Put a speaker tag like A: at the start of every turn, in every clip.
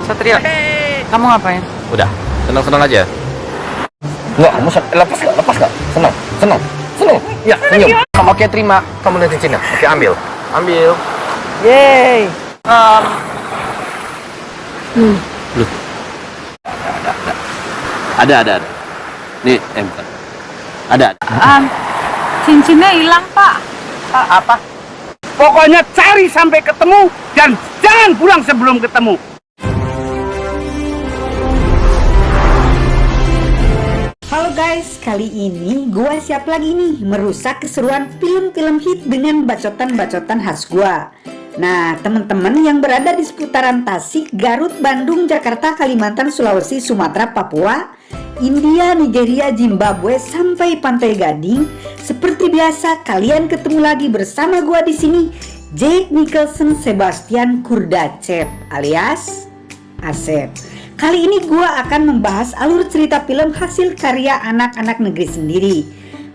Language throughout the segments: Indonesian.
A: Satria, kamu ngapain?
B: Udah, senang-senang aja.
C: Enggak, kamu lepas gak? Senang. Ya, senyum. Oke, terima. Kamu lihat cincinnya. Oke, ambil.
A: Yeay.
B: Loh. Ada. Nih, bukan. Ada.
D: Cincinnya hilang, Pak.
A: Apa?
E: Pokoknya cari sampai ketemu dan jangan pulang sebelum ketemu.
D: Halo guys, kali ini gua siap lagi nih merusak keseruan film-film hit dengan bacotan-bacotan khas gua. Nah, teman-teman yang berada di seputaran Tasik, Garut, Bandung, Jakarta, Kalimantan, Sulawesi, Sumatera, Papua, India, Nigeria, Zimbabwe, sampai Pantai Gading, seperti biasa kalian ketemu lagi bersama gua di sini, Jack Nicholson Sebastian Kurdacev alias Asep. Kali ini gua akan membahas alur cerita film hasil karya anak-anak negeri sendiri.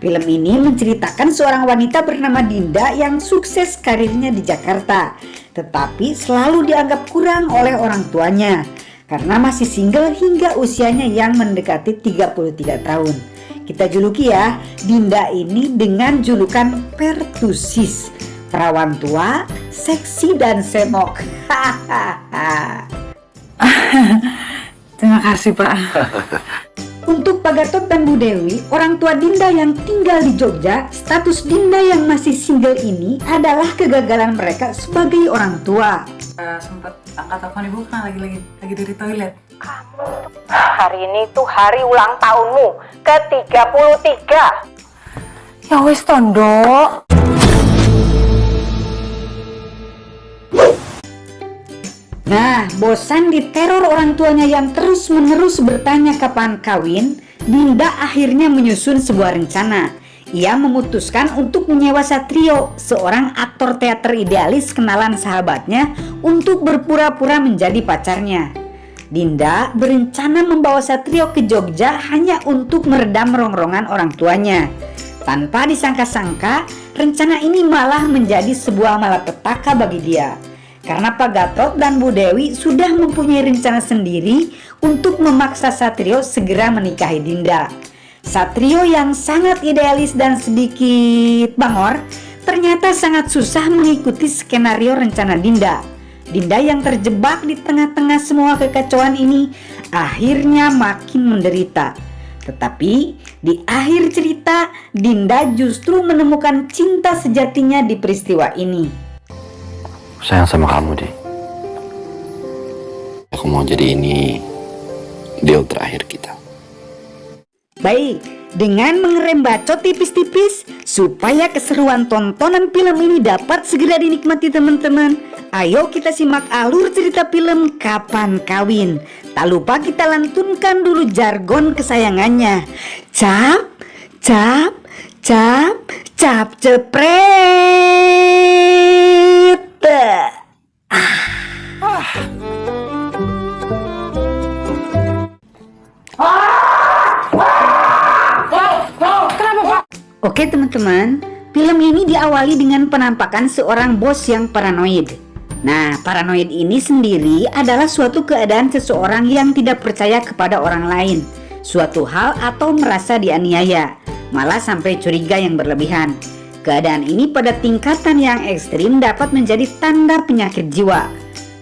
D: Film ini menceritakan seorang wanita bernama Dinda yang sukses karirnya di Jakarta, tetapi selalu dianggap kurang oleh orang tuanya karena masih single hingga usianya yang mendekati 33 tahun. Kita juluki ya Dinda ini dengan julukan Pertusis, perawan tua, seksi dan semok. Terima kasih, Pak. Untuk Pak Gatot dan Bu Dewi, orang tua Dinda yang tinggal di Jogja, status Dinda yang masih single ini adalah kegagalan mereka sebagai orang tua.
F: Sempat angkat telepon ibu kan lagi dari toilet.
G: Hari ini tuh hari ulang tahunmu ke-33.
F: Ya wes tondo.
D: Nah, bosan diteror orang tuanya yang terus-menerus bertanya kapan kawin, Dinda akhirnya menyusun sebuah rencana. Ia memutuskan untuk menyewa Satrio, seorang aktor teater idealis kenalan sahabatnya, untuk berpura-pura menjadi pacarnya. Dinda berencana membawa Satrio ke Jogja hanya untuk meredam rongrongan orang tuanya. Tanpa disangka-sangka, rencana ini malah menjadi sebuah malapetaka bagi dia. Karena Pak Gatot dan Bu Dewi sudah mempunyai rencana sendiri untuk memaksa Satrio segera menikahi Dinda. Satrio yang sangat idealis dan sedikit bangor ternyata sangat susah mengikuti skenario rencana Dinda. Dinda yang terjebak di tengah-tengah semua kekacauan ini akhirnya makin menderita. Tetapi di akhir cerita Dinda justru menemukan cinta sejatinya di peristiwa ini.
B: Sayang sama kamu, deh. Aku mau jadi ini deal terakhir kita.
D: Baik, dengan mengerem bacot tipis-tipis supaya keseruan tontonan film ini dapat segera dinikmati teman-teman, ayo kita simak alur cerita film Kapan Kawin. Tak lupa kita lantunkan dulu jargon kesayangannya. Cap, cap, cap, cap cepret. Oke teman-teman, film ini diawali dengan penampakan seorang bos yang paranoid. Nah, paranoid ini sendiri adalah suatu keadaan seseorang yang tidak percaya kepada orang lain, suatu hal atau merasa dianiaya, malah sampai curiga yang berlebihan. Keadaan ini pada tingkatan yang ekstrim dapat menjadi tanda penyakit jiwa.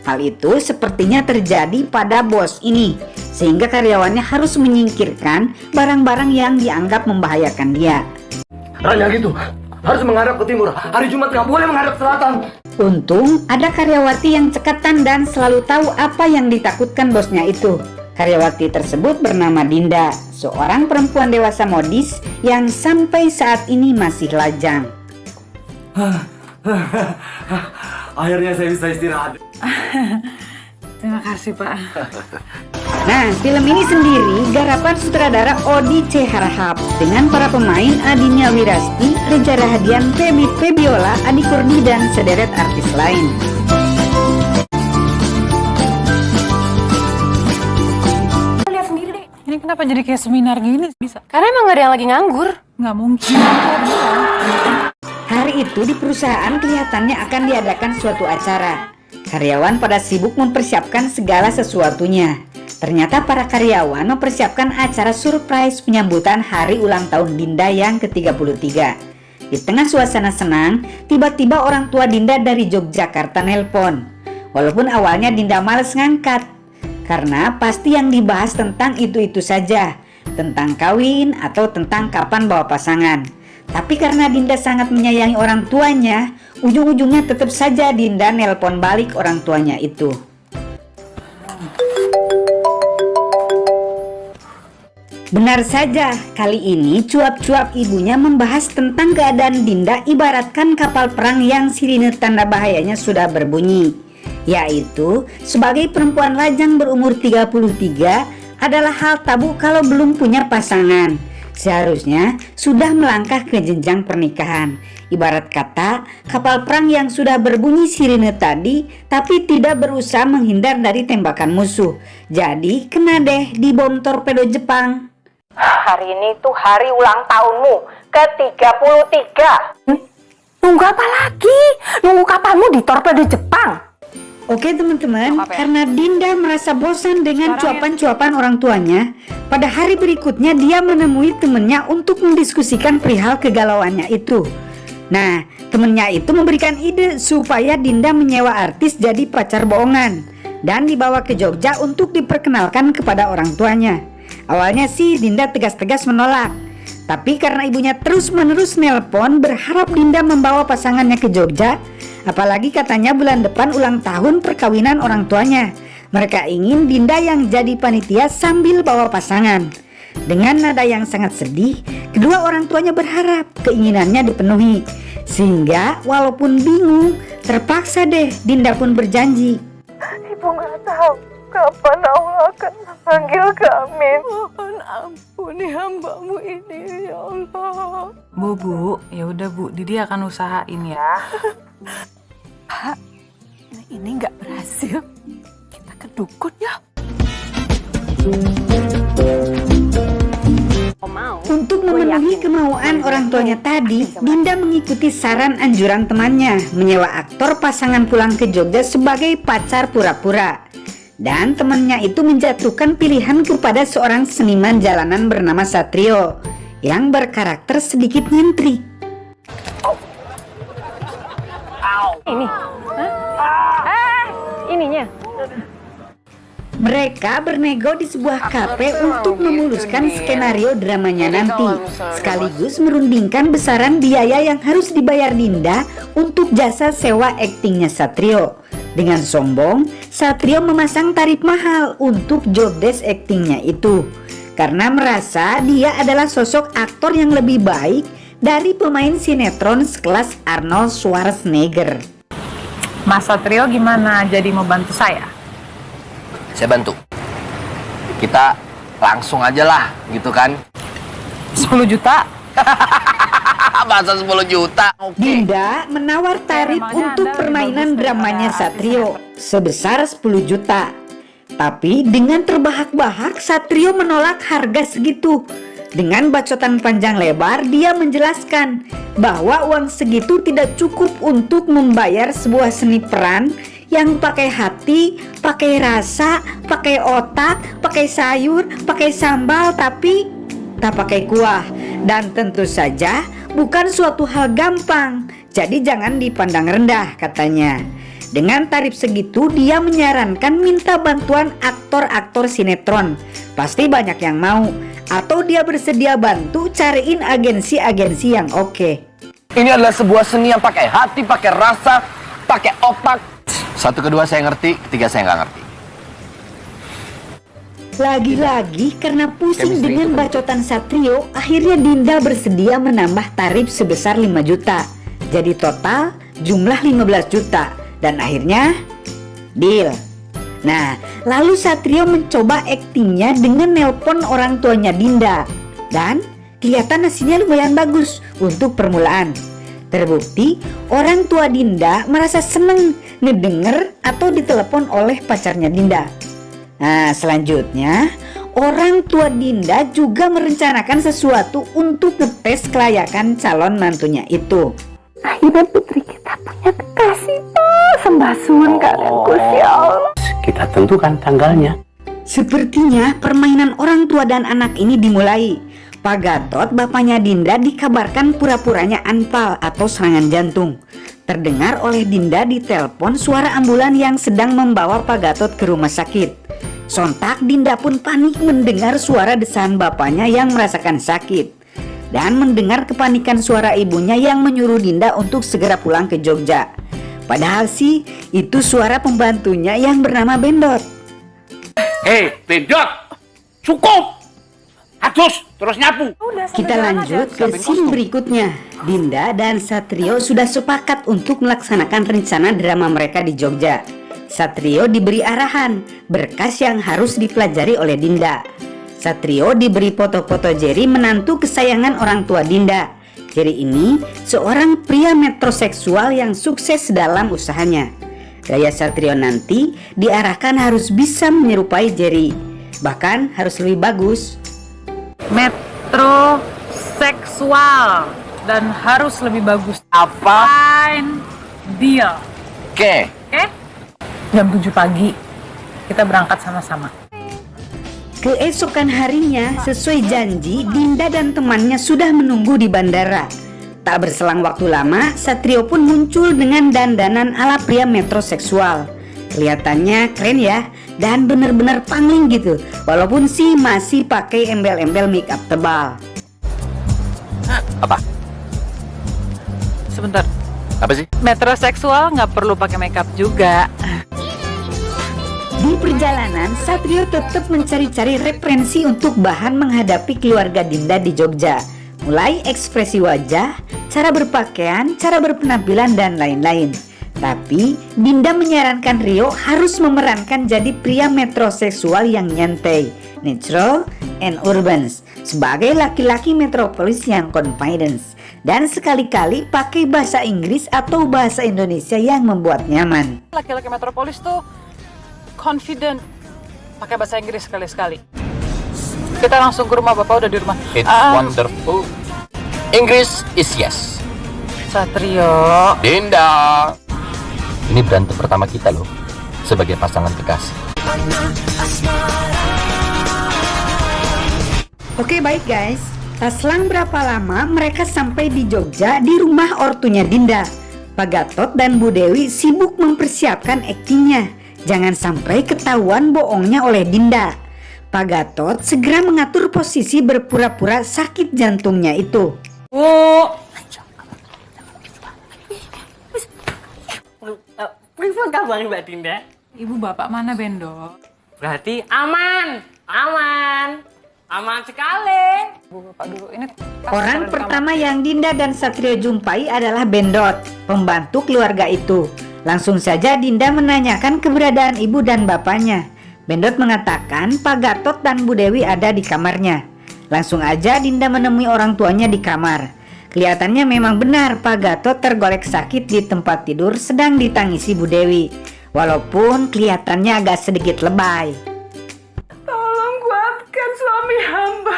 D: Hal itu sepertinya terjadi pada bos ini, sehingga karyawannya harus menyingkirkan barang-barang yang dianggap membahayakan dia.
C: Ranya gitu, harus menghadap ke timur. Hari Jumat nggak boleh menghadap selatan.
D: Untung ada karyawati yang cekatan dan selalu tahu apa yang ditakutkan bosnya itu. Karyawati tersebut bernama Dinda, seorang perempuan dewasa modis yang sampai saat ini masih lajang.
C: Akhirnya saya bisa istirahat.
F: Terima kasih, Pak.
D: Nah, film ini sendiri garapan sutradara Odi C. Harahap dengan para pemain Adinia Wirasti, Reza Rahadian, Feby Febiola, Adi Kurdi, dan sederet artis lain.
F: Lihat sendiri deh. Ini kenapa jadi kayak seminar gini? Bisa?
G: Karena emang gak ada yang lagi nganggur.
F: Nggak mungkin.
D: Hari itu di perusahaan kelihatannya akan diadakan suatu acara. Karyawan pada sibuk mempersiapkan segala sesuatunya. Ternyata para karyawan mempersiapkan acara surprise penyambutan hari ulang tahun Dinda yang ke-33. Di tengah suasana senang, tiba-tiba orang tua Dinda dari Yogyakarta nelpon. Walaupun awalnya Dinda males ngangkat, karena pasti yang dibahas tentang itu-itu saja, tentang kawin atau tentang kapan bawa pasangan. Tapi karena Dinda sangat menyayangi orang tuanya, ujung-ujungnya tetap saja Dinda nelpon balik orang tuanya itu. Benar saja, kali ini cuap-cuap ibunya membahas tentang keadaan Dinda ibaratkan kapal perang yang sirine tanda bahayanya sudah berbunyi. Yaitu, sebagai perempuan lajang berumur 33 adalah hal tabu kalau belum punya pasangan. Seharusnya sudah melangkah ke jenjang pernikahan. Ibarat kata, kapal perang yang sudah berbunyi sirine tadi, tapi tidak berusaha menghindar dari tembakan musuh. Jadi, kena deh dibom torpedo Jepang.
G: Hari ini tuh hari ulang tahunmu ke-33. Nunggu apa lagi? Nunggu kapanmu di torpedo Jepang?
D: Oke teman-teman, karena Dinda merasa bosan dengan cuapan-cuapan orang tuanya, pada hari berikutnya dia menemui temennya untuk mendiskusikan perihal kegalauannya itu. Nah, temennya itu memberikan ide supaya Dinda menyewa artis jadi pacar bohongan dan dibawa ke Jogja untuk diperkenalkan kepada orang tuanya. Awalnya sih Dinda tegas-tegas menolak, tapi karena ibunya terus-menerus nelpon berharap Dinda membawa pasangannya ke Jogja. Apalagi katanya bulan depan ulang tahun perkawinan orang tuanya. Mereka ingin Dinda yang jadi panitia sambil bawa pasangan. Dengan nada yang sangat sedih, kedua orang tuanya berharap keinginannya dipenuhi. Sehingga walaupun bingung, terpaksa deh Dinda pun berjanji.
G: Ibu nggak tahu kapan Allah akan memanggil kami. Mohon ampuni hambamu ini, ya Allah.
F: Bu, ya udah Bu, Didi akan usahain ya.
G: Pak, ini nggak berhasil. Kita ke dukun ya.
D: Untuk memenuhi kemauan orang tuanya tadi, Dinda mengikuti saran anjuran temannya, menyewa aktor pasangan pulang ke Jogja sebagai pacar pura-pura. Dan temannya itu menjatuhkan pilihan kepada seorang seniman jalanan bernama Satrio yang berkarakter sedikit nyentrik.
G: Ini, ininya.
D: Mereka bernego di sebuah kafe untuk memuluskan skenario dramanya nanti, sekaligus merundingkan besaran biaya yang harus dibayar Dinda untuk jasa sewa aktingnya Satrio. Dengan sombong, Satrio memasang tarif mahal untuk job desk aktingnya itu, karena merasa dia adalah sosok aktor yang lebih baik dari pemain sinetron sekelas Arnold Schwarzenegger.
F: Mas Satrio gimana? Jadi mau bantu saya?
C: Saya bantu. Kita langsung aja lah, gitu kan?
F: 10 juta?
C: Masa 10 juta? Oke.
D: Dinda menawar tarif untuk permainan dramanya Satrio sebesar 10 juta. Tapi dengan terbahak-bahak Satrio menolak harga segitu. Dengan bacotan panjang lebar dia menjelaskan bahwa uang segitu tidak cukup untuk membayar sebuah seni peran yang pakai hati, pakai rasa, pakai otak, pakai sayur, pakai sambal tapi tak pakai kuah. Dan tentu saja bukan suatu hal gampang, jadi jangan dipandang rendah katanya. Dengan tarif segitu dia menyarankan minta bantuan aktor-aktor sinetron. Pasti banyak yang mau. Atau dia bersedia bantu cariin agensi-agensi yang oke.
C: Ini adalah sebuah seni yang pakai hati, pakai rasa, pakai otak. Satu kedua saya ngerti, ketiga saya nggak ngerti.
D: Lagi-lagi karena pusing dengan bacotan Satrio, akhirnya Dinda bersedia menambah tarif sebesar 5 juta. Jadi total jumlah 15 juta. Dan akhirnya deal. Nah, lalu Satrio mencoba aktingnya dengan nelpon orang tuanya Dinda. Dan kelihatan hasilnya lumayan bagus untuk permulaan. Terbukti orang tua Dinda merasa seneng ngedenger atau ditelepon oleh pacarnya Dinda. Nah, selanjutnya orang tua Dinda juga merencanakan sesuatu untuk ngetes kelayakan calon mantunya itu.
G: Akhirnya putri kita punya Ya kasih Pak, sembah suwun kalian Gusti Allah.
E: Kita tentukan tanggalnya.
D: Sepertinya permainan orang tua dan anak ini dimulai. Pak Gatot, bapaknya Dinda, dikabarkan pura-puranya anfal atau serangan jantung. Terdengar oleh Dinda di telepon suara ambulan yang sedang membawa Pak Gatot ke rumah sakit. Sontak Dinda pun panik mendengar suara desahan bapaknya yang merasakan sakit. Dan mendengar kepanikan suara ibunya yang menyuruh Dinda untuk segera pulang ke Jogja. Padahal sih itu suara pembantunya yang bernama Bendot.
E: Hei, Bendot, cukup. Adus, terus nyapu.
D: Kita lanjut ke scene berikutnya. Dinda dan Satrio sudah sepakat untuk melaksanakan rencana drama mereka di Jogja. Satrio diberi arahan, berkas yang harus dipelajari oleh Dinda. Satrio diberi foto-foto Jerry, menantu kesayangan orang tua Dinda. Jerry ini seorang pria metroseksual yang sukses dalam usahanya. Gaya Satrio nanti diarahkan harus bisa menyerupai Jerry, bahkan harus lebih bagus.
F: Metroseksual dan harus lebih bagus.
C: Apa?
F: Fine deal.
C: Oke.
F: Oke? Jam 7 pagi kita berangkat sama-sama.
D: Keesokan harinya, sesuai janji, Dinda dan temannya sudah menunggu di bandara. Tak berselang waktu lama, Satrio pun muncul dengan dandanan ala pria metroseksual. Kelihatannya keren ya, dan bener-bener pangling gitu. Walaupun sih masih pakai embel-embel make up tebal.
C: Apa?
F: Sebentar.
C: Apa sih?
F: Metroseksual nggak perlu pakai makeup juga.
D: Di perjalanan, Satrio tetap mencari-cari referensi untuk bahan menghadapi keluarga Dinda di Jogja. Mulai ekspresi wajah, cara berpakaian, cara berpenampilan, dan lain-lain. Tapi Dinda menyarankan Rio harus memerankan jadi pria metroseksual yang nyantai, natural, and urban, sebagai laki-laki metropolis yang confidence, dan sekali-kali pakai bahasa Inggris atau bahasa Indonesia yang membuat nyaman.
F: Laki-laki metropolis tuh confident. Pakai bahasa Inggris sekali-sekali. Kita langsung ke rumah, Bapak udah di rumah.
C: It's wonderful. English is yes.
F: Satrio.
C: Dinda. Ini berantem pertama kita loh, sebagai pasangan kekasih.
D: Oke, baik guys. Tak selang berapa lama mereka sampai di Jogja di rumah ortunya Dinda. Pak Gatot dan Bu Dewi sibuk mempersiapkan aktingnya. Jangan sampai ketahuan bohongnya oleh Dinda. Pak Gatot segera mengatur posisi berpura-pura sakit jantungnya itu.
A: Pripun kabar Mbak Dinda?
F: Ibu bapak mana, Bendo?
A: Berarti aman sekali.
F: Ibu bapak dulu. Ini
D: Orang pertama yang Dinda dan Satrio jumpai adalah Bendot, pembantu keluarga itu. Langsung saja Dinda menanyakan keberadaan ibu dan bapaknya. Bendot mengatakan Pak Gatot dan Bu Dewi ada di kamarnya. Langsung aja Dinda menemui orang tuanya di kamar. Kelihatannya memang benar Pak Gatot tergolek sakit di tempat tidur sedang ditangisi Bu Dewi. Walaupun kelihatannya agak sedikit lebay.
G: Tolong kuatkan suami hamba.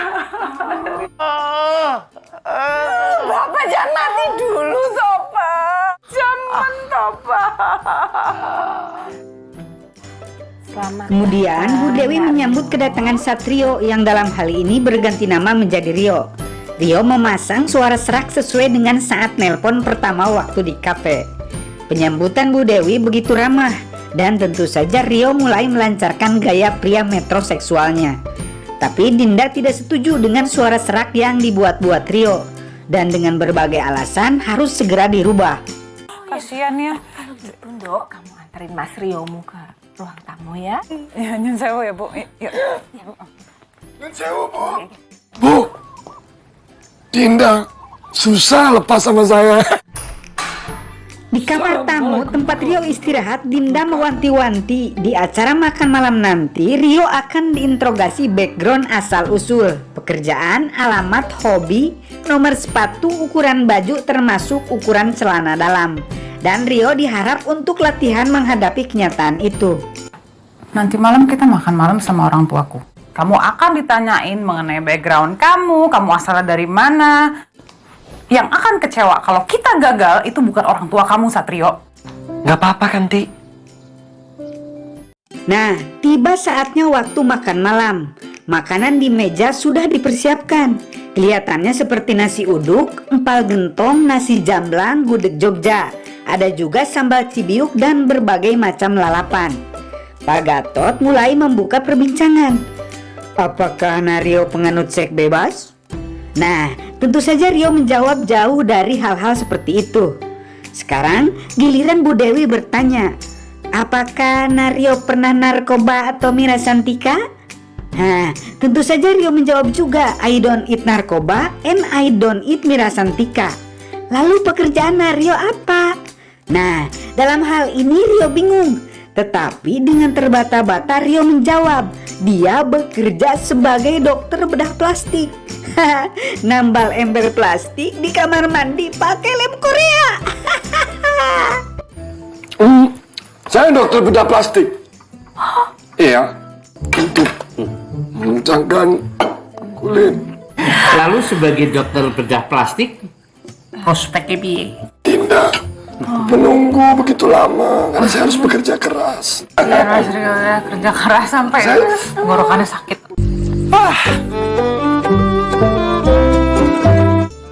G: Bapak jangan mati dulu, Sopa. Jangan, Sopa.
D: Kemudian Bu Dewi menyambut kedatangan Satrio yang dalam hal ini berganti nama menjadi Rio. Rio memasang suara serak sesuai dengan saat nelpon pertama waktu di kafe. Penyambutan Bu Dewi begitu ramah dan tentu saja Rio mulai melancarkan gaya pria metroseksualnya. Tapi Dinda tidak setuju dengan suara serak yang dibuat-buat Rio dan dengan berbagai alasan harus segera dirubah.
F: kasihan ya.
G: Kalau gitu, Dok, kamu anterin Mas Riomu ke ruang tamu ya.
F: Ya, nyun sewu ya, Bu. Yuk.
H: Bu, Dinda susah lepas sama saya.
D: Di kamar tamu tempat Rio istirahat, Dinda mewanti-wanti di acara makan malam nanti Rio akan diinterogasi background asal-usul, pekerjaan, alamat, hobi, nomor sepatu, ukuran baju termasuk ukuran celana dalam. Dan Rio diharap untuk latihan menghadapi kenyataan itu.
F: Nanti malam kita makan malam sama orang tuaku. Kamu akan ditanyain mengenai background kamu asalnya dari mana. Yang akan kecewa kalau kita gagal itu bukan orang tua kamu, Satrio.
C: Nggak apa-apa kan, Ti?
D: Nah, tiba saatnya waktu makan malam. Makanan di meja sudah dipersiapkan. Kelihatannya seperti nasi uduk, empal gentong, nasi jamblang, gudeg Jogja. Ada juga sambal cibiuk dan berbagai macam lalapan. Pak Gatot mulai membuka perbincangan. Apakah Rio penganut seks bebas? Nah, tentu saja Rio menjawab jauh dari hal-hal seperti itu. Sekarang giliran Bu Dewi bertanya, apakah Rio pernah narkoba atau mirasantika? Nah, tentu saja Rio menjawab juga, I don't eat narkoba and I don't eat mirasantika. Lalu pekerjaan Rio apa? Nah, dalam hal ini Rio bingung. Tetapi dengan terbata-bata Rio menjawab, dia bekerja sebagai dokter bedah plastik. Nambal ember plastik di kamar mandi pakai lem Korea.
H: Saya dokter bedah plastik. Iya. Untuk mengencangkan kulit.
E: Lalu sebagai dokter bedah plastik, prospeknya piye?
H: Tindak. Menunggu begitu lama karena saya harus bekerja keras.
F: Ya, kerja keras sampai tenggorokannya sakit.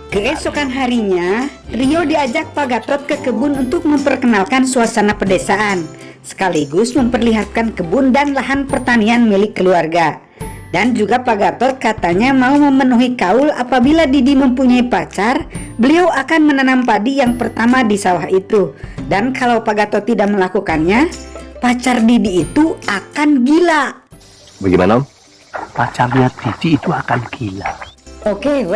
D: Keesokan harinya, Rio diajak Pak Gatot ke kebun untuk memperkenalkan suasana pedesaan, sekaligus memperlihatkan kebun dan lahan pertanian milik keluarga. Dan juga Pak Gatot katanya mau memenuhi kaul apabila Didi mempunyai pacar, beliau akan menanam padi yang pertama di sawah itu. Dan kalau Pak Gatot tidak melakukannya, pacar Didi itu akan gila.
C: Bagaimana, Om?
E: Pacarnya Didi itu akan gila.
D: Oke,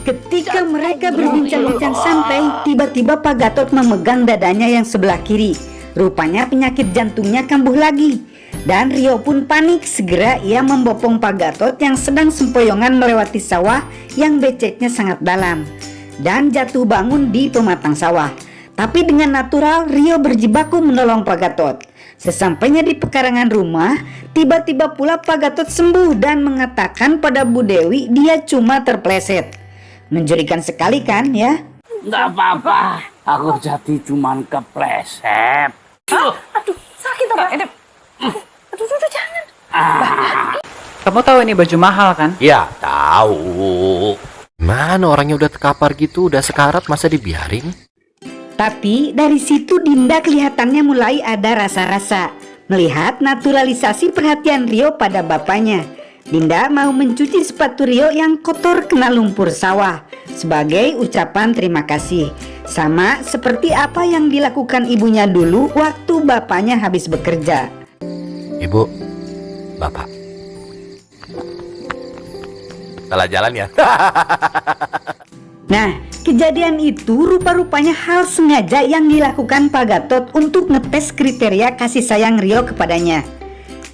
D: ketika mereka berbincang-bincang sampai, tiba-tiba Pak Gatot memegang dadanya yang sebelah kiri. Rupanya penyakit jantungnya kambuh lagi. Dan Rio pun panik, segera ia membopong Pak Gatot yang sedang sempoyongan melewati sawah yang beceknya sangat dalam. Dan jatuh bangun di pematang sawah. Tapi dengan natural, Rio berjibaku menolong Pak Gatot. Sesampainya di pekarangan rumah, tiba-tiba pula Pak Gatot sembuh dan mengatakan pada Bu Dewi dia cuma terpleset. Menjadikan sekali kan ya?
E: Nggak apa-apa, aku jadi cuman kepleset.
F: Aduh, sakit apa? Aduh, jangan. Kamu tahu ini baju mahal kan?
C: Ya, tahu. Mana orangnya udah terkapar gitu, udah sekarat masa dibiarin?
D: Tapi dari situ Dinda kelihatannya mulai ada rasa-rasa. Melihat naturalisasi perhatian Rio pada bapaknya, Dinda mau mencuci sepatu Rio yang kotor kena lumpur sawah sebagai ucapan terima kasih. Sama seperti apa yang dilakukan ibunya dulu waktu bapaknya habis bekerja.
C: Ibu, Bapak, salah jalan ya?
D: Nah, kejadian itu rupa-rupanya hal sengaja yang dilakukan Pak Gatot untuk ngetes kriteria kasih sayang Rio kepadanya.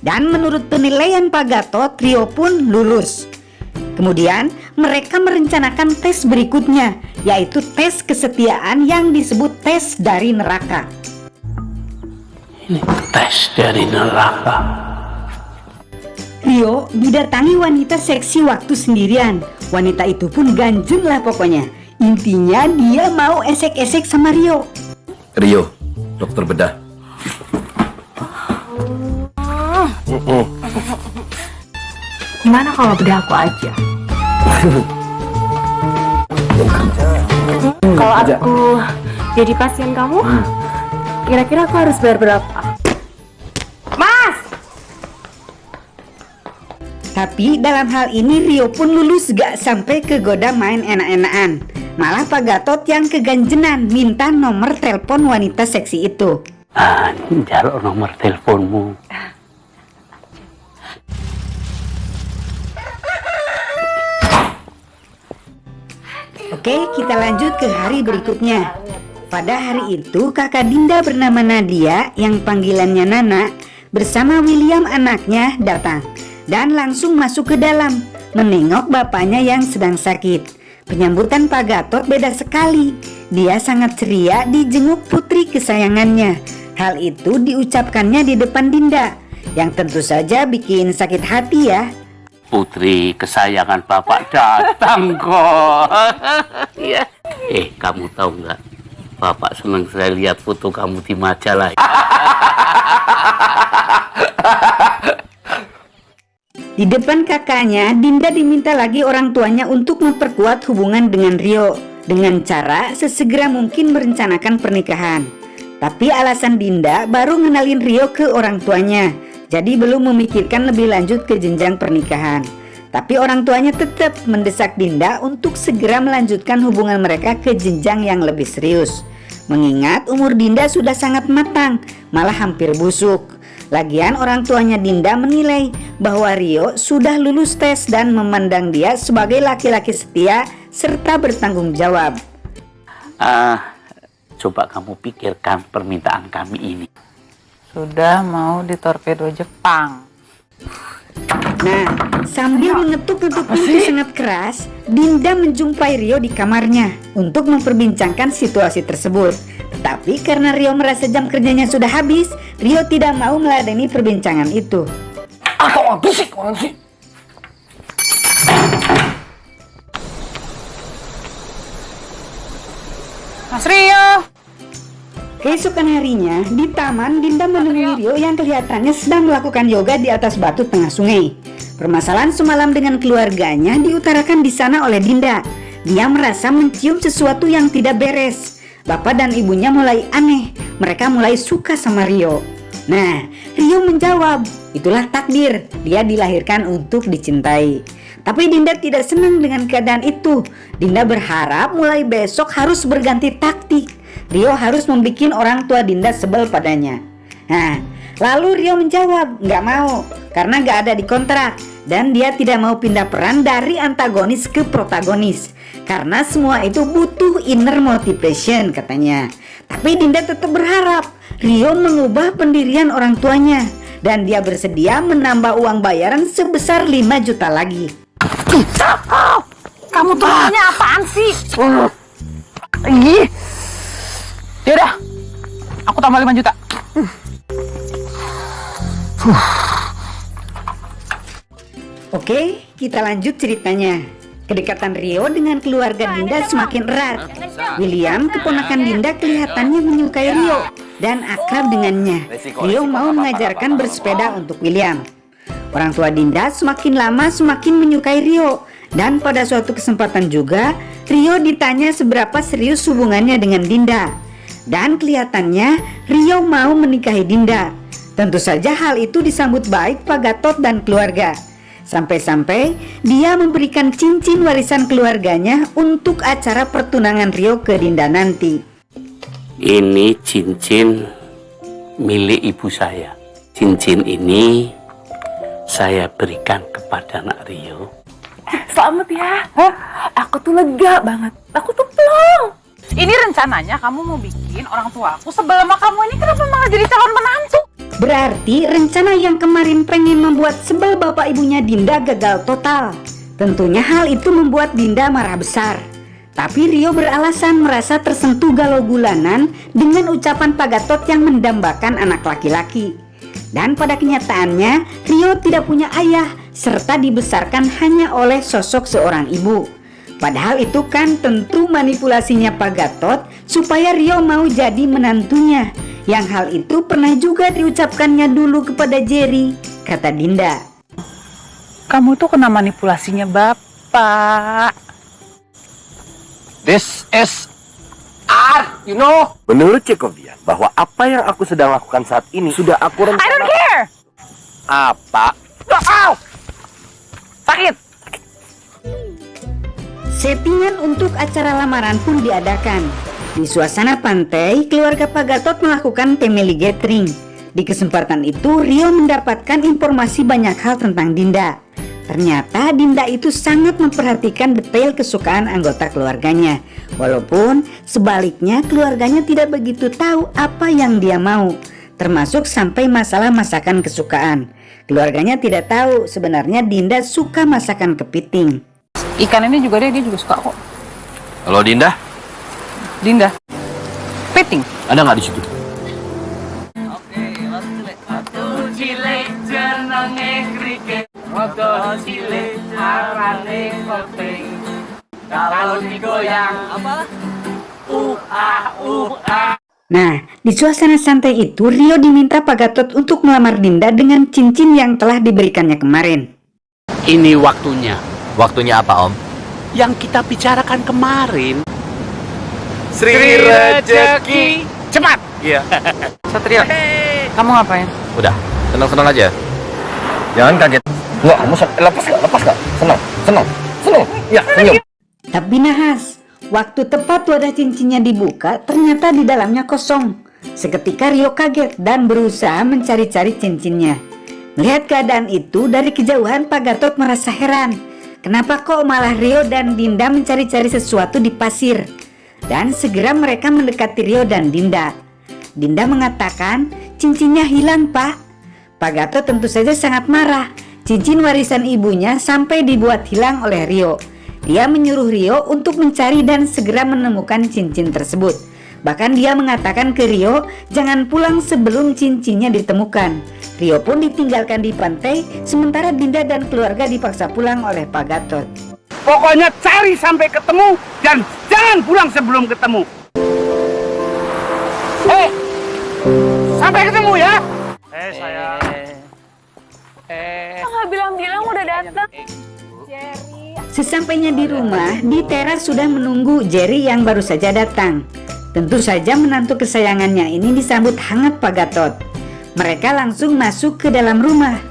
D: Dan menurut penilaian Pak Gatot, Rio pun lulus. Kemudian mereka merencanakan tes berikutnya, yaitu tes kesetiaan yang disebut tes dari neraka.
E: Ini tes dari neraka.
D: Rio didatangi wanita seksi waktu sendirian. Wanita itu pun ganjun lah pokoknya. Intinya dia mau esek-esek sama Rio.
C: Rio, dokter bedah.
G: Gimana kalau bedah aku aja? Kalau aku jadi pasien kamu, kira-kira aku harus bayar berapa? Mas!
D: Tapi dalam hal ini Rio pun lulus gak sampai kegoda main enak-enakan. Malah Pak Gatot yang keganjenan minta nomor telepon wanita seksi itu.
E: Jalur nomor teleponmu.
D: Oke, kita lanjut ke hari berikutnya. Pada hari itu kakak Dinda bernama Nadia yang panggilannya Nana bersama William anaknya datang dan langsung masuk ke dalam menengok bapaknya yang sedang sakit. Penyambutan Pak Gatot beda sekali. Dia sangat ceria dijenguk putri kesayangannya. Hal itu diucapkannya di depan Dinda, yang tentu saja bikin sakit hati ya.
E: Putri kesayangan bapak datang kok. Ya.
I: Kamu tahu nggak? Bapak senang saya lihat foto kamu di majalah.
D: Di depan kakaknya, Dinda diminta lagi orang tuanya untuk memperkuat hubungan dengan Rio dengan cara sesegera mungkin merencanakan pernikahan. Tapi alasan Dinda baru ngenalin Rio ke orang tuanya, jadi belum memikirkan lebih lanjut ke jenjang pernikahan. Tapi orang tuanya tetap mendesak Dinda untuk segera melanjutkan hubungan mereka ke jenjang yang lebih serius. Mengingat umur Dinda sudah sangat matang, malah hampir busuk. Lagian orang tuanya Dinda menilai bahwa Rio sudah lulus tes dan memandang dia sebagai laki-laki setia serta bertanggung jawab.
I: Coba kamu pikirkan permintaan kami ini.
F: Sudah mau ditorpedo Jepang.
D: Nah, sambil mengetuk-ketuk pintu sangat keras, Dinda menjumpai Rio di kamarnya untuk memperbincangkan situasi tersebut. Tetapi karena Rio merasa jam kerjanya sudah habis, Rio tidak mau meladeni perbincangan itu.
C: Atau berisik banget sih.
F: Mas Rio!
D: Keesokan harinya, di taman, Dinda menemui Rio yang kelihatannya sedang melakukan yoga di atas batu tengah sungai. Permasalahan semalam dengan keluarganya diutarakan di sana oleh Dinda. Dia merasa mencium sesuatu yang tidak beres. Bapak dan ibunya mulai aneh, mereka mulai suka sama Rio. Nah, Rio menjawab, itulah takdir, dia dilahirkan untuk dicintai. Tapi Dinda tidak senang dengan keadaan itu. Dinda berharap mulai besok harus berganti taktik. Rio harus membuat orang tua Dinda sebel padanya. Nah, lalu Rio menjawab, nggak mau, karena nggak ada di kontrak. Dan dia tidak mau pindah peran dari antagonis ke protagonis, karena semua itu butuh inner motivation katanya. Tapi Dinda tetap berharap Rio mengubah pendirian orang tuanya, dan dia bersedia menambah uang bayaran sebesar 5 juta lagi.
F: Kamu tuh maunya apaan sih? Yaudah, aku tambah 5 juta.
D: Oke, kita lanjut ceritanya. Kedekatan Rio dengan keluarga Dinda semakin erat. William, keponakan Dinda, kelihatannya menyukai Rio dan akrab dengannya. Rio mau mengajarkan bersepeda untuk William. Orang tua Dinda semakin lama semakin menyukai Rio. Dan pada suatu kesempatan juga, Rio ditanya seberapa serius hubungannya dengan Dinda. Dan kelihatannya Rio mau menikahi Dinda. Tentu saja hal itu disambut baik Pak Gatot dan keluarga. Sampai-sampai dia memberikan cincin warisan keluarganya untuk acara pertunangan Rio ke Dinda nanti.
I: Ini cincin milik ibu saya. Cincin ini saya berikan kepada anak Rio.
F: Selamat ya. Aku tuh lega banget. Aku tuh plong. Ini rencananya kamu mau bikin orang tua aku sebel sama kamu, ini kenapa malah jadi calon menantu?
D: Berarti rencana yang kemarin pengen membuat sebel bapak ibunya Dinda gagal total. Tentunya hal itu membuat Dinda marah besar. Tapi Rio beralasan merasa tersentuh galau gulanan dengan ucapan Pak Gatot yang mendambakan anak laki-laki. Dan pada kenyataannya Rio tidak punya ayah serta dibesarkan hanya oleh sosok seorang ibu. Padahal itu kan tentu manipulasinya Pak Gatot supaya Rio mau jadi menantunya. Yang hal itu pernah juga diucapkannya dulu kepada Jerry, kata Dinda.
F: Kamu tuh kena manipulasinya bapak.
C: This is art, you know. Menurut Cekovian, bahwa apa yang aku sedang lakukan saat ini sudah aku rencanakan.
F: I don't care.
C: Apa? Ow! Sakit.
D: Settingan untuk acara lamaran pun diadakan. Di suasana pantai, keluarga Pak Gatot melakukan family gathering. Di kesempatan itu, Rio mendapatkan informasi banyak hal tentang Dinda. Ternyata Dinda itu sangat memperhatikan detail kesukaan anggota keluarganya. Walaupun sebaliknya keluarganya tidak begitu tahu apa yang dia mau. Termasuk sampai masalah masakan kesukaan. Keluarganya tidak tahu sebenarnya Dinda suka masakan kepiting.
F: Ikan ini juga dia juga suka kok.
C: Halo Dinda.
F: Dinda. Kepiting.
C: Ada nggak di situ?
A: Kalau digoyang apa?
D: Nah, di suasana santai itu Rio diminta Pak Gatot untuk melamar Dinda dengan cincin yang telah diberikannya kemarin.
I: Ini waktunya.
C: Waktunya apa, Om?
I: Yang kita bicarakan kemarin.
C: Sri Rejeki.
I: Cepat.
C: Iya.
F: Satria, kamu ngapain?
C: Udah, senang-senang aja. Jangan kaget. Enggak, kamu lepas gak? Senang. Ya, senyum.
D: Tapi nahas, waktu tepat wadah cincinnya dibuka, ternyata di dalamnya kosong. Seketika Rio kaget dan berusaha mencari-cari cincinnya. Melihat keadaan itu, dari kejauhan Pak Gatot merasa heran. Kenapa kok malah Rio dan Dinda mencari-cari sesuatu di pasir? Dan segera mereka mendekati Rio dan Dinda. Dinda mengatakan, cincinnya hilang, Pak. Pak Gatot tentu saja sangat marah. Cincin warisan ibunya sampai dibuat hilang oleh Rio. Dia menyuruh Rio untuk mencari dan segera menemukan cincin tersebut. Bahkan dia mengatakan ke Rio, jangan pulang sebelum cincinnya ditemukan. Rio pun ditinggalkan di pantai, sementara Dinda dan keluarga dipaksa pulang oleh Pak Gatot.
E: Pokoknya cari sampai ketemu dan jangan pulang sebelum ketemu. Hei, sampai ketemu ya. Sayang.
F: Nggak bilang-bilang udah datang.
D: Sesampainya di rumah, di teras sudah menunggu Jerry yang baru saja datang. Tentu saja menantu kesayangannya ini disambut hangat Pak Gatot. Mereka langsung masuk ke dalam rumah.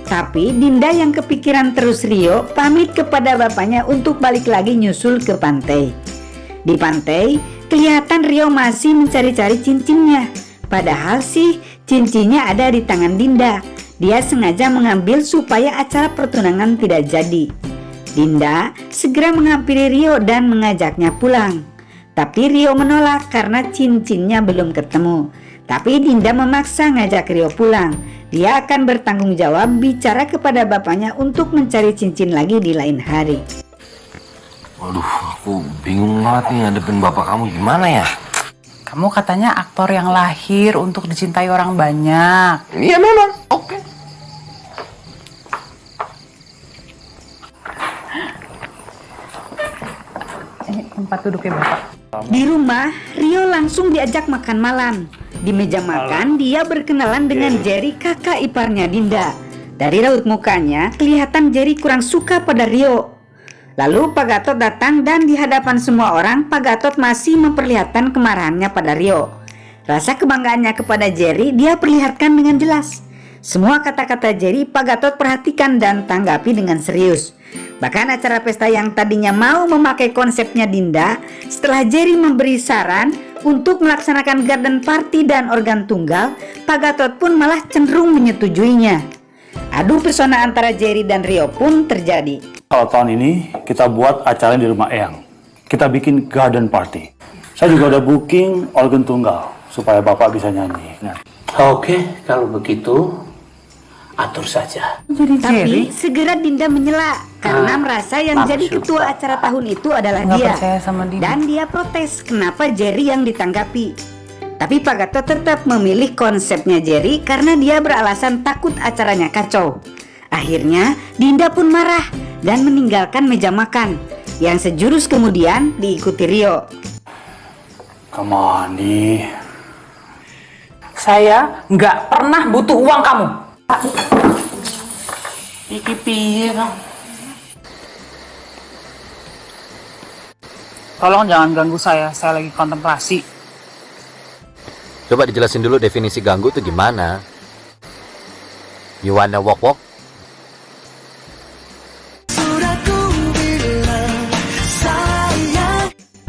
D: Tapi Dinda yang kepikiran terus Rio pamit kepada bapaknya untuk balik lagi nyusul ke pantai. Di pantai, kelihatan Rio masih mencari-cari cincinnya. Padahal sih cincinnya ada di tangan Dinda. Dia sengaja mengambil supaya acara pertunangan tidak jadi. Dinda segera menghampiri Rio dan mengajaknya pulang. Tapi Rio menolak karena cincinnya belum ketemu. Tapi Dinda memaksa ngajak Rio pulang. Dia akan bertanggung jawab bicara kepada bapaknya untuk mencari cincin lagi di lain hari.
C: Waduh, aku bingung banget nih ngadepin bapak kamu gimana ya?
F: Kamu katanya aktor yang lahir untuk dicintai orang banyak.
C: Iya memang. Oke.
F: Ini tempat duduknya Bapak.
D: Di rumah, Rio langsung diajak makan malam. Di meja makan, dia berkenalan dengan Jerry, kakak iparnya Dinda. Dari raut mukanya, kelihatan Jerry kurang suka pada Rio. Lalu Pak Gatot datang dan di hadapan semua orang, Pak Gatot masih memperlihatkan kemarahannya pada Rio. Rasa kebanggaannya kepada Jerry dia perlihatkan dengan jelas. Semua kata-kata Jerry Pak Gatot perhatikan dan tanggapi dengan serius. Bahkan acara pesta yang tadinya mau memakai konsepnya Dinda, setelah Jerry memberi saran untuk melaksanakan garden party dan organ tunggal, Pak Gatot pun malah cenderung menyetujuinya. Adu pesona antara Jerry dan Rio pun terjadi.
J: Kalau tahun ini kita buat acara di rumah Eyang. Kita bikin garden party. Saya juga udah booking organ tunggal supaya Bapak bisa nyanyi. Nah.
I: Oke, kalau begitu atur saja.
D: Tapi segera Dinda menyela karena merasa yang jadi ketua acara tahun itu adalah dia. Dan dia protes kenapa Jerry yang ditanggapi. Tapi Pak Gatot tetap memilih konsepnya Jerry karena dia beralasan takut acaranya kacau. Akhirnya Dinda pun marah dan meninggalkan meja makan. Yang sejurus kemudian diikuti Rio.
J: Come on nih.
F: Saya nggak pernah butuh uang kamu.
I: Iki piye, Kang?
F: Tolong jangan ganggu saya lagi kontemplasi.
C: Coba dijelasin dulu definisi ganggu itu gimana? You wanna walk?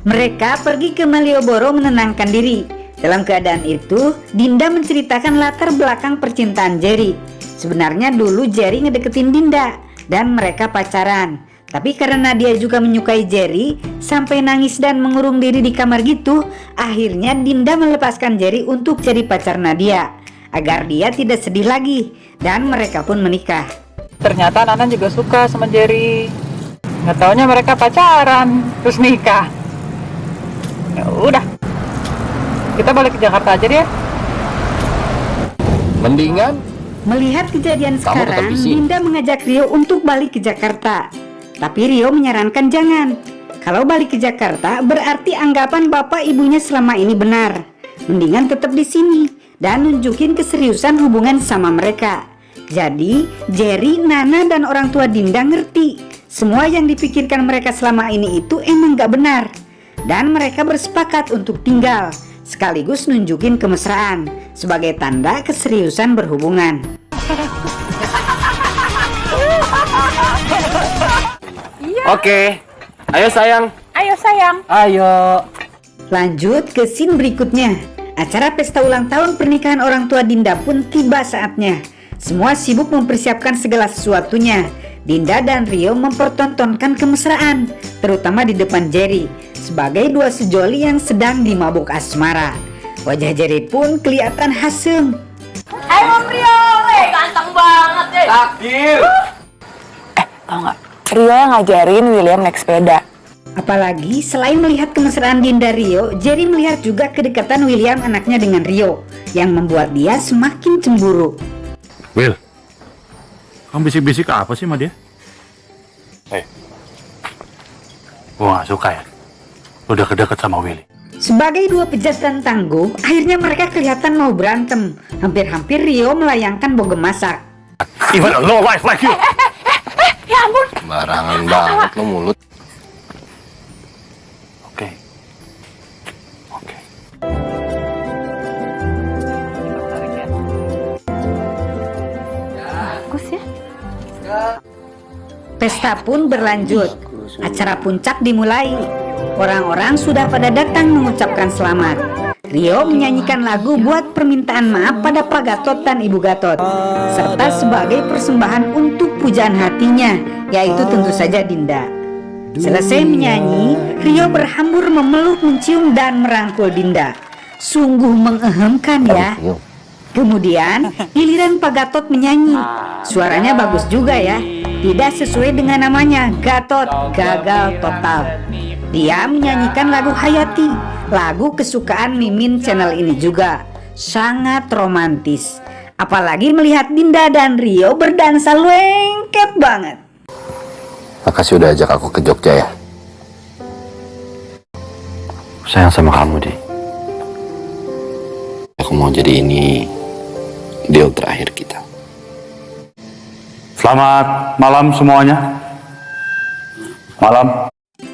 D: Mereka pergi ke Malioboro menenangkan diri. Dalam keadaan itu, Dinda menceritakan latar belakang percintaan Jerry. Sebenarnya dulu Jerry ngedeketin Dinda dan mereka pacaran. Tapi karena dia juga menyukai Jerry, sampai nangis dan mengurung diri di kamar gitu, akhirnya Dinda melepaskan Jerry untuk jadi pacar Nadia, agar dia tidak sedih lagi, dan mereka pun menikah.
F: Ternyata Nana juga suka sama Jerry. Nggak taunya mereka pacaran, terus nikah. Ya udah, kita balik ke Jakarta aja deh.
C: Mendingan
D: melihat kejadian sekarang, Dinda mengajak Rio untuk balik ke Jakarta. Tapi Rio menyarankan jangan. Kalau balik ke Jakarta, berarti anggapan bapak ibunya selama ini benar. Mendingan tetap di sini dan nunjukin keseriusan hubungan sama mereka. Jadi, Jerry, Nana, dan orang tua Dinda ngerti semua yang dipikirkan mereka selama ini itu emang gak benar. Dan mereka bersepakat untuk tinggal, sekaligus nunjukin kemesraan sebagai tanda keseriusan berhubungan.
C: Oke, ayo sayang.
F: Ayo sayang.
C: Ayo.
D: Lanjut ke scene berikutnya. Acara pesta ulang tahun pernikahan orang tua Dinda pun tiba saatnya. Semua sibuk mempersiapkan segala sesuatunya. Dinda dan Rio mempertontonkan kemesraan, terutama di depan Jerry, sebagai dua sejoli yang sedang dimabuk asmara. Wajah Jerry pun kelihatan hasem.
G: Ayo Om Rio, ganteng banget deh.
C: Takdir.
G: Tau gak, Rio yang ngajarin William naik sepeda.
D: Apalagi selain melihat kemesraan Dinda Rio, Jerry melihat juga kedekatan William anaknya dengan Rio, yang membuat dia semakin cemburu.
J: Will, kamu bisik-bisik apa sih sama dia? Gua gak suka ya, udah kedeket sama Willy.
D: Sebagai dua pejantan tangguh, akhirnya mereka kelihatan mau berantem. Hampir-hampir Rio melayangkan bogem masak.
J: Even a low life like you.
G: Ya ampun.
C: Barangan banget lo mulut.
J: Oke. Oke.
G: Bagus ya.
D: Pesta pun berlanjut. Acara puncak dimulai. Orang-orang sudah pada datang mengucapkan selamat. Rio menyanyikan lagu buat permintaan maaf pada Pak Gatot dan Ibu Gatot, serta sebagai persembahan untuk pujaan hatinya, yaitu tentu saja Dinda. Selesai menyanyi, Rio berhambur memeluk, mencium, dan merangkul Dinda. Sungguh mengehamkan ya. Kemudian giliran Pak Gatot menyanyi. Suaranya bagus juga ya. Tidak sesuai dengan namanya, Gatot gagal total. Dia menyanyikan lagu Hayati, lagu kesukaan Mimin channel ini juga. Sangat romantis. Apalagi melihat Dinda dan Rio berdansa lengket banget.
C: Makasih udah ajak aku ke Jogja ya.
J: Sayang sama kamu, Di.
B: Aku mau jadi ini deal terakhir kita.
J: Selamat malam semuanya. Malam.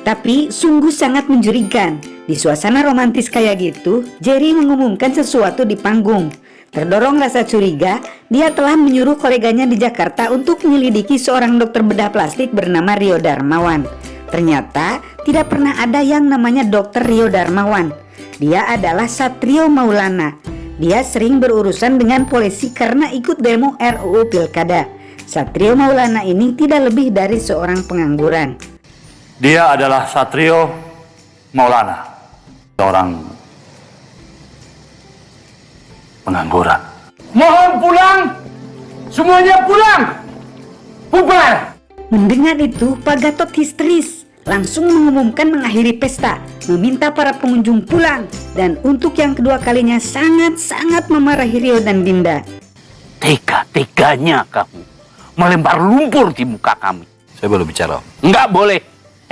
D: Tapi sungguh sangat mencurigakan. Di suasana romantis kayak gitu, Jerry mengumumkan sesuatu di panggung. Terdorong rasa curiga, dia telah menyuruh koleganya di Jakarta untuk menyelidiki seorang dokter bedah plastik bernama Rio Darmawan. Ternyata tidak pernah ada yang namanya dokter Rio Darmawan. Dia adalah Satrio Maulana. Dia sering berurusan dengan polisi karena ikut demo RUU Pilkada. Satrio Maulana ini tidak lebih dari seorang pengangguran.
J: Dia adalah Satrio Maulana, seorang pengangguran.
E: Mohon pulang, semuanya pulang. Bubar.
D: Mendengar itu, Pak Gatot histeris, langsung mengumumkan mengakhiri pesta, meminta para pengunjung pulang, dan untuk yang kedua kalinya sangat-sangat memarahi Rio dan Dinda.
I: Tega-teganya kamu melempar lumpur di muka kami.
C: Saya baru bicara.
I: Enggak boleh.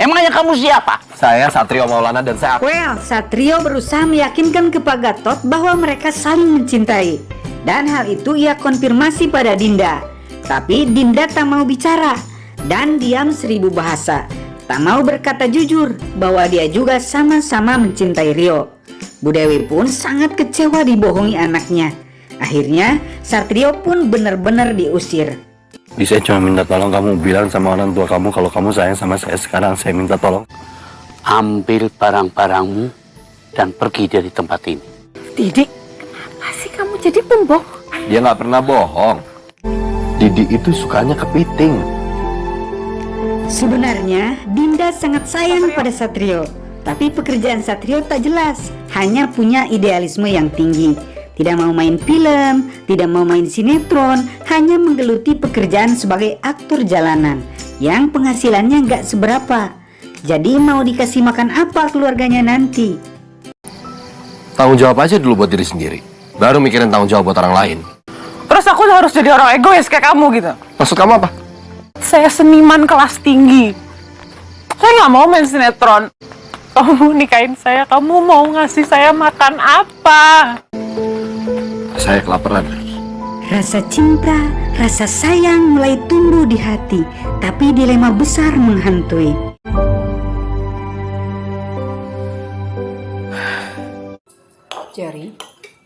I: Emangnya kamu siapa?
C: Saya Satrio Maulana dan saya...
D: Well, Satrio berusaha meyakinkan ke Pak Gatot bahwa mereka saling mencintai. Dan hal itu ia konfirmasi pada Dinda. Tapi Dinda tak mau bicara dan diam 1000 bahasa. Tak mau berkata jujur bahwa dia juga sama-sama mencintai Rio. Bu Dewi pun sangat kecewa dibohongi anaknya. Akhirnya Satrio pun benar-benar diusir.
J: Saya cuma minta tolong kamu bilang sama orang tua kamu kalau kamu sayang sama saya sekarang. Saya minta tolong.
I: Ambil barang-barangmu dan pergi dari tempat ini.
G: Didik, kenapa sih kamu jadi pembohong?
C: Dia nggak pernah bohong. Didi itu sukanya kepiting.
D: Sebenarnya Dinda sangat sayang pada Satrio. Tapi pekerjaan Satrio tak jelas. Hanya punya idealisme yang tinggi. Tidak mau main film, tidak mau main sinetron, hanya menggeluti pekerjaan sebagai aktor jalanan yang penghasilannya nggak seberapa. Jadi mau dikasih makan apa keluarganya nanti?
C: Tanggung jawab aja dulu buat diri sendiri, baru mikirin tanggung jawab buat orang lain.
F: Terus aku harus jadi orang egois kayak kamu gitu?
C: Maksud kamu apa?
F: Saya seniman kelas tinggi. Saya nggak mau main sinetron. Kamu nikahin saya, kamu mau ngasih saya makan apa?
C: Saya kelaparan.
D: Rasa cinta, rasa sayang mulai tumbuh di hati, tapi dilema besar menghantui.
G: Jerry,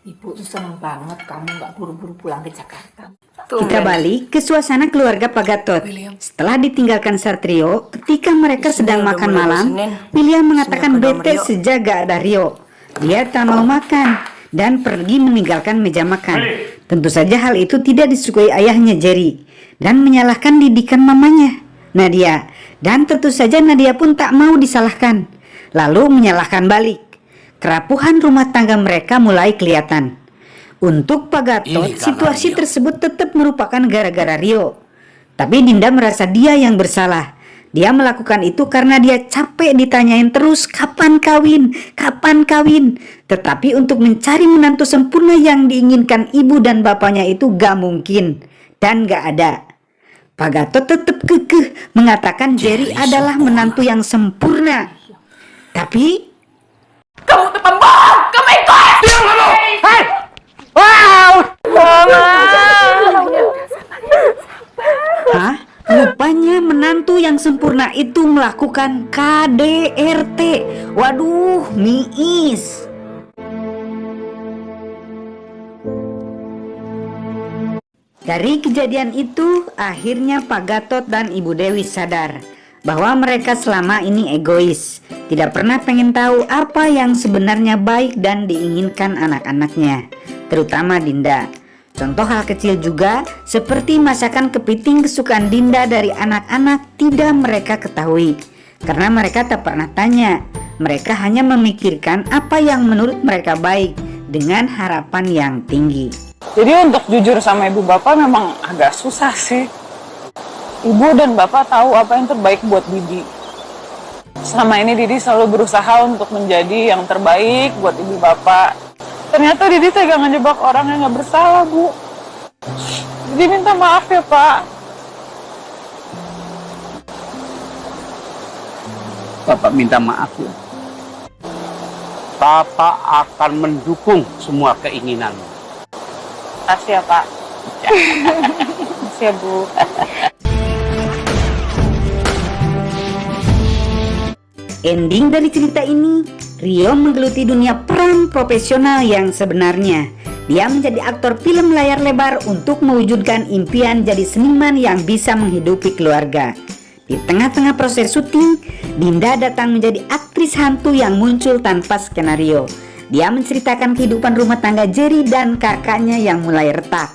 G: ibu tuh seneng banget kamu nggak buru-buru pulang ke Jakarta.
D: Kita balik ke suasana keluarga Pak Gatot. Setelah ditinggalkan Satrio, ketika mereka sedang makan malam, William mengatakan bete sejak gak ada Rio. Dia tak mau makan dan pergi meninggalkan meja makan. Tentu saja hal itu tidak disukai ayahnya Jerry dan menyalahkan didikan mamanya, Nadia. Dan tentu saja Nadia pun tak mau disalahkan, lalu menyalahkan balik. Kerapuhan rumah tangga mereka mulai kelihatan. Untuk Pak Gatot, situasi tersebut tetap merupakan gara-gara Rio. Tapi Dinda merasa dia yang bersalah. Dia melakukan itu karena dia capek ditanyain terus kapan kawin, kapan kawin. Tetapi untuk mencari menantu sempurna yang diinginkan ibu dan bapaknya itu gak mungkin dan gak ada. Pak Gatot tetap kekeh mengatakan Jerry adalah menantu yang sempurna. Tapi
G: Kamu tuh pembohong, kamu ikut.
E: Diam kamu! Hei! Wow!
D: hah? Rupanya menantu yang sempurna itu melakukan KDRT. Waduh, miis. Dari kejadian itu, akhirnya Pak Gatot dan Ibu Dewi sadar bahwa mereka selama ini egois, tidak pernah pengen tahu apa yang sebenarnya baik dan diinginkan anak-anaknya, terutama Dinda. Contoh hal kecil juga seperti masakan kepiting kesukaan Dinda dari anak-anak tidak mereka ketahui, karena mereka tak pernah tanya. Mereka hanya memikirkan apa yang menurut mereka baik dengan harapan yang tinggi.
F: Jadi untuk jujur sama ibu bapak memang agak susah sih. Ibu dan bapak tahu apa yang terbaik buat Didi. Selama ini Didi selalu berusaha untuk menjadi yang terbaik buat ibu bapak. Ternyata Didi tega ngejebak orang yang gak bersalah, Bu. Didi minta maaf ya, Pak.
I: Bapak minta maaf ya. Bapak akan mendukung semua keinginanmu.
F: Makasih ya, Pak. Makasih ya, Bu.
D: Ending dari cerita ini, Rio menggeluti dunia peran profesional yang sebenarnya. Dia menjadi aktor film layar lebar untuk mewujudkan impian jadi seniman yang bisa menghidupi keluarga. Di tengah-tengah proses syuting, Dinda datang menjadi aktris hantu yang muncul tanpa skenario. Dia menceritakan kehidupan rumah tangga Jerry dan kakaknya yang mulai retak.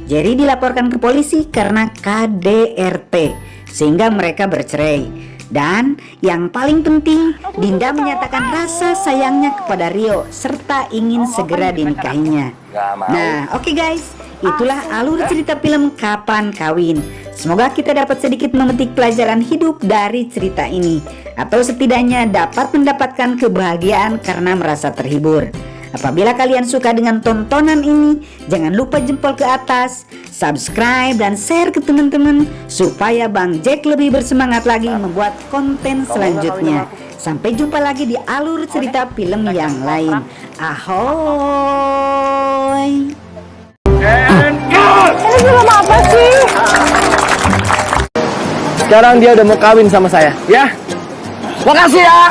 D: Jerry dilaporkan ke polisi karena KDRT, sehingga mereka bercerai. Dan yang paling penting, Dinda menyatakan rasa sayangnya kepada Rio serta ingin segera dinikahinya. Nah, oke guys, itulah alur cerita film Kapan Kawin. Semoga kita dapat sedikit memetik pelajaran hidup dari cerita ini, atau setidaknya dapat mendapatkan kebahagiaan karena merasa terhibur. Apabila kalian suka dengan tontonan ini, jangan lupa jempol ke atas, subscribe dan share ke teman-teman supaya Bang Jack lebih bersemangat lagi membuat konten selanjutnya. Sampai jumpa lagi di alur cerita film yang lain. Ahoy!
F: Ini film apa sih?
C: Sekarang dia udah mau kawin sama saya, ya? Makasih ya!